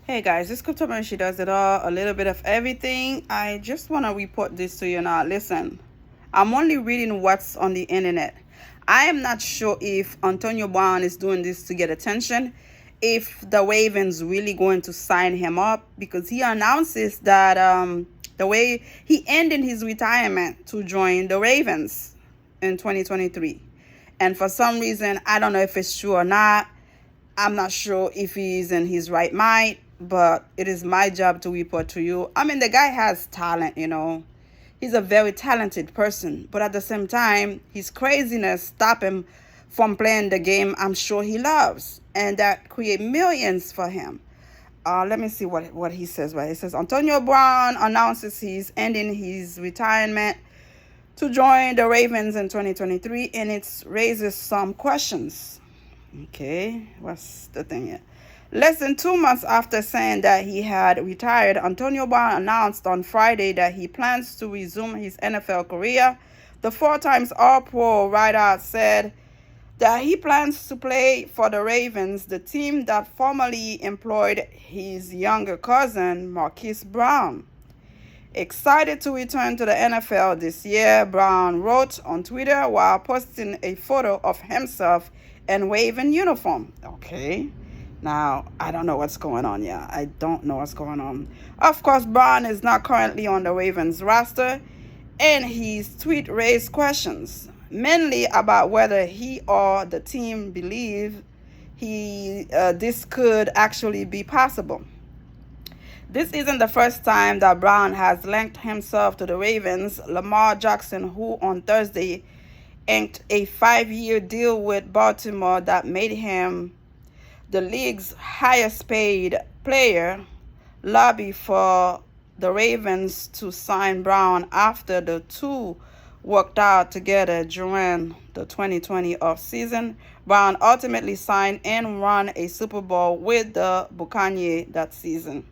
Hey guys, it's Crypto. She does it all, a little bit of everything. I just want to report this to you now. Listen, I'm only reading what's on the internet. I am not sure if Antonio Brown is doing this to get attention, if the Ravens really going to sign him up, because he announces that the way he ended his retirement to join the Ravens in 2023. And for some reason, I don't know if it's true or not. I'm not sure if he's in his right mind, but it is my job to report to you. I mean, the guy has talent. He's a very talented person, but at the same time, his craziness stop him from playing the game I'm sure he loves, and that create millions for him. Let me see what he says. Right, he says Antonio Brown announces he's ending his retirement to join the Ravens in 2023, and it raises some questions. Okay, what's the thing here? Less than 2 months after saying that he had retired, Antonio Brown announced on Friday that he plans to resume his NFL career. The 4 times All-Pro wideout said that he plans to play for the Ravens, the team that formerly employed his younger cousin, Marquise Brown. Excited to return to the NFL this year, Brown wrote on Twitter while posting a photo of himself in Raven uniform. Okay. Now, I don't know what's going on. Yeah, I don't know what's going on. Of course, Brown is not currently on the Ravens roster, and his tweet raised questions, mainly about whether he or the team believe this could actually be possible. This isn't the first time that Brown has linked himself to the Ravens. Lamar Jackson, who on Thursday inked a 5-year deal with Baltimore that made him the league's highest paid player, lobbied for the Ravens to sign Brown after the two worked out together during the 2020 offseason. Brown ultimately signed and won a Super Bowl with the Buccaneers that season.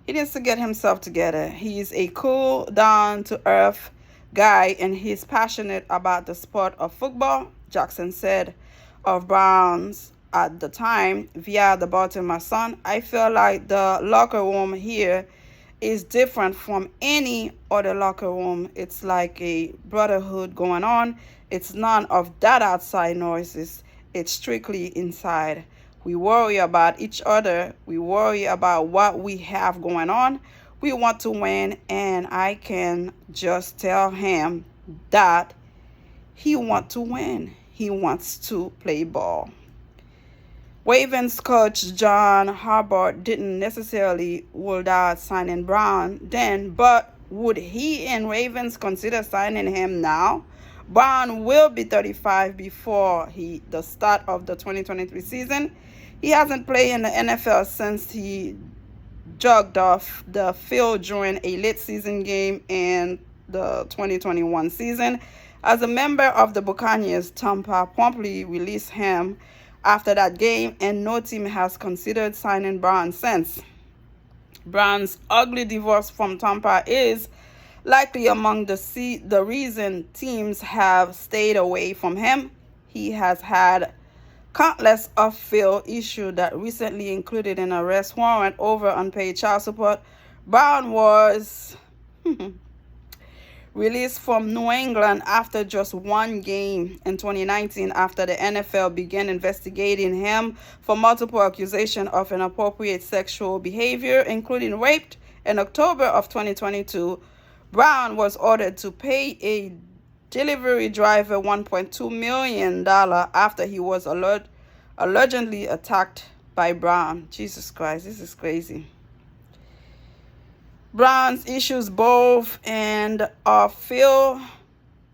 He needs to get himself together. He's a cool, down-to-earth guy, and he's passionate about the sport of football, Jackson said of Brown's at the time via the Baltimore Sun. I feel like the locker room here is different from any other locker room. It's like a brotherhood going on. It's none of that outside noises. It's strictly inside. We worry about each other. We worry about what we have going on. We want to win, and I can just tell him that he wants to win. He wants to play ball. Ravens coach John Harbaugh didn't necessarily rule out signing Brown then, but would he and Ravens consider signing him now? Brown will be 35 before the start of the 2023 season. He hasn't played in the NFL since he jogged off the field during a late season game in the 2021 season. As a member of the Buccaneers, Tampa promptly released him after that game, and no team has considered signing Brown since. Brown's ugly divorce from Tampa is likely among the reason teams have stayed away from him. He has had countless off-field issues that recently included an arrest warrant over unpaid child support. Brown was released from New England after just one game in 2019 after the NFL began investigating him for multiple accusations of inappropriate sexual behavior, including rape. In October of 2022, Brown was ordered to pay a delivery driver $1.2 million after he was allegedly attacked by Brown. Jesus Christ, this is crazy. Brown's issues both and off-field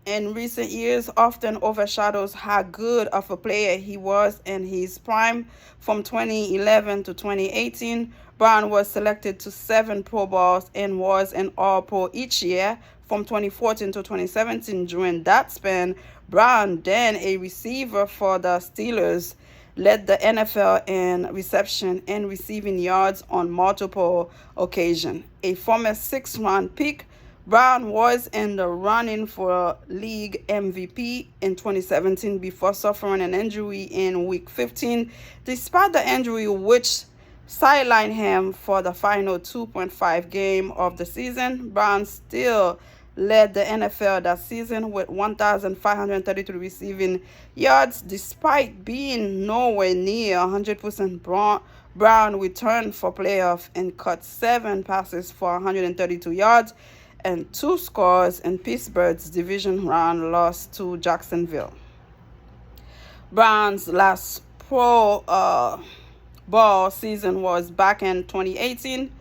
in recent years often overshadows how good of a player he was in his prime. From 2011 to 2018, Brown was selected to 7 Pro Bowls and was an All-Pro each year. From 2014 to 2017, during that span, Brown, then a receiver for the Steelers, led the NFL in reception and receiving yards on multiple occasions. A former 6th-round pick, Brown was in the running for league MVP in 2017 before suffering an injury in Week 15. Despite the injury, which sidelined him for the final 2.5 game of the season. Brown still led the NFL that season with 1,533 receiving yards, despite being nowhere near 100%. Brown returned for playoff and caught 7 passes for 132 yards and 2 scores in Pittsburgh's division round loss to Jacksonville. Brown's last Pro Bowl season was back in 2018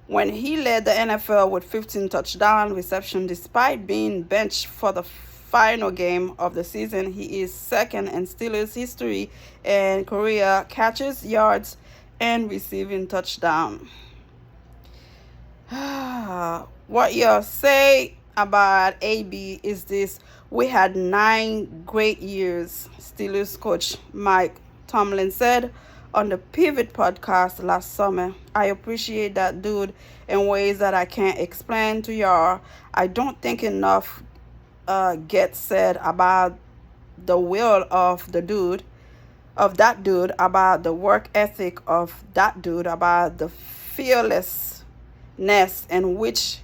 when he led the NFL with 15 touchdown receptions. Despite being benched for the final game of the season, he is second in Steelers history in career catches, yards, and receiving touchdown. What you say about AB is this: we had 9 great years, Steelers coach Mike Tomlin said on the Pivot podcast last summer. I appreciate that dude in ways that I can't explain to y'all. I don't think enough gets said about the will of that dude, about the work ethic of that dude, about the fearlessness in which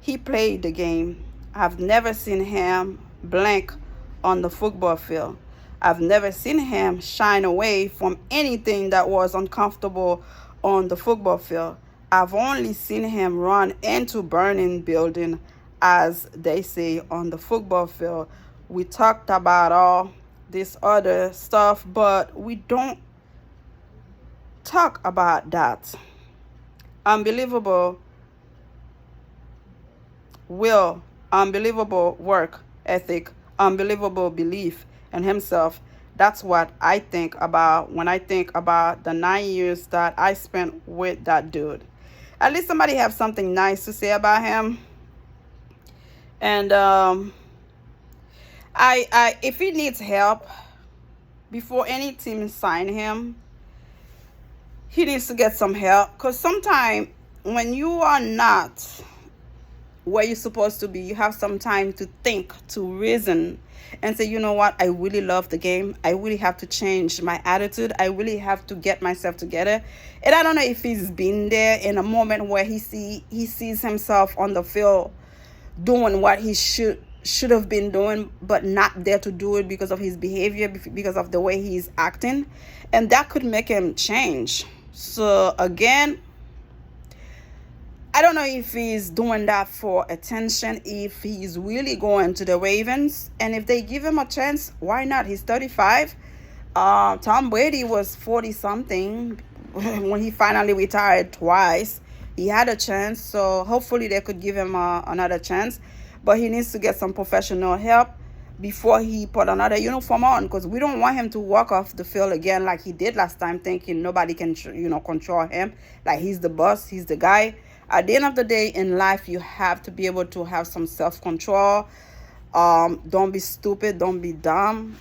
he played the game. I've never seen him blank on the football field. I've never seen him shine away from anything that was uncomfortable on the football field. I've only seen him run into burning building, as they say, on the football field. We talked about all this other stuff, but we don't talk about that. Unbelievable will, unbelievable work ethic, unbelievable belief in himself. That's what I think about when I think about the 9 years that I spent with that dude. At least somebody have something nice to say about him. And if he needs help before any team sign him, he needs to get some help. Because sometimes when you are not where you're supposed to be, you have some time to think, to reason, and say, you know what, I really love the game. I really have to change my attitude. I really have to get myself together. And I don't know if he's been there in a moment where he sees himself on the field doing what he should have been doing, but not there to do it because of his behavior, because of the way he's acting. And that could make him change. So again, I don't know if he's doing that for attention, if he's really going to the Ravens. And if they give him a chance, why not? He's 35. Tom Brady was 40-something when he finally retired twice. He had a chance, so hopefully they could give him another chance. But he needs to get some professional help before he put another uniform on, because we don't want him to walk off the field again like he did last time, thinking nobody can control him, like he's the boss, he's the guy. At the end of the day in life, you have to be able to have some self-control. Don't be stupid, don't be dumb.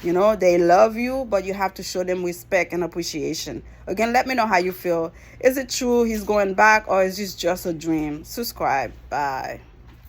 They love you, but you have to show them respect and appreciation. Again, let me know how you feel. Is it true he's going back, or is this just a dream? Subscribe. Bye.